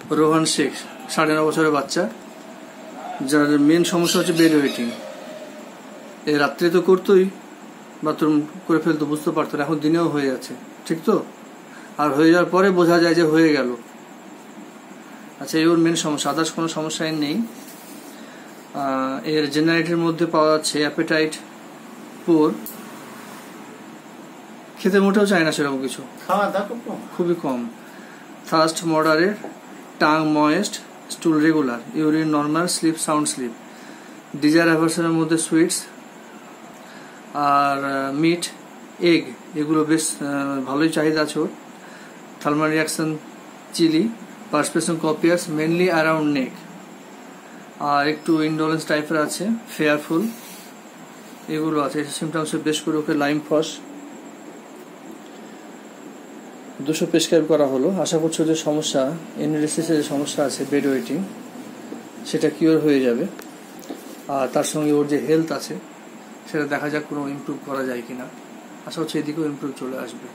রোহান শেখ 9.5 বছরের বাচ্চা, যার মেন সমস্যা হচ্ছে বেড ওয়েটিং। এই রাত্রে তো করতোই, বাথরুম করে ফেলতো, বুঝতে পারতো না, এখন দিনেও হয়ে যাচ্ছে, ঠিক তো? আর হয়ে যাওয়ার পরে বোঝা যায় যে হয়ে গেল। আচ্ছা, এই ওর মেন সমস্যা, আদার্স কোনো সমস্যাই নেই। এর জেনারেটের মধ্যে পাওয়া যাচ্ছে অ্যাপেটাইট পোর, খেতে মোটেও চায় না সেরকম কিছু, খুবই কম। Thirst moderate, tongue moist, stool regular, urine normal, sleep sound sleep. Desire অ্যাভারশনের মধ্যে সুইটস আর মিট, এগ, এগুলো বেশ ভালোই চাহিদা আছে ওর। Thermal reaction chilly, perspiration copious mainly around neck, আর একটু ইন্ডোলেন্স টাইপের আছে, ফেয়ারফুল, এগুলো আছে। সিমটমসে বেশ করে ওকে লাইম ফস 200 প্রেসক্রাইব করা হলো। আশা করছো যে সমস্যা এনরিসিসের যে সমস্যা আছে বেড ওয়েটিং, সেটা কিওর হয়ে যাবে। আর তার সঙ্গে ওর যে হেলথ আছে সেটা দেখা যাক কোনো ইমপ্রুভ করা যায় কিনা। আশা হচ্ছে এদিকেও ইমপ্রুভ চলে আসবে।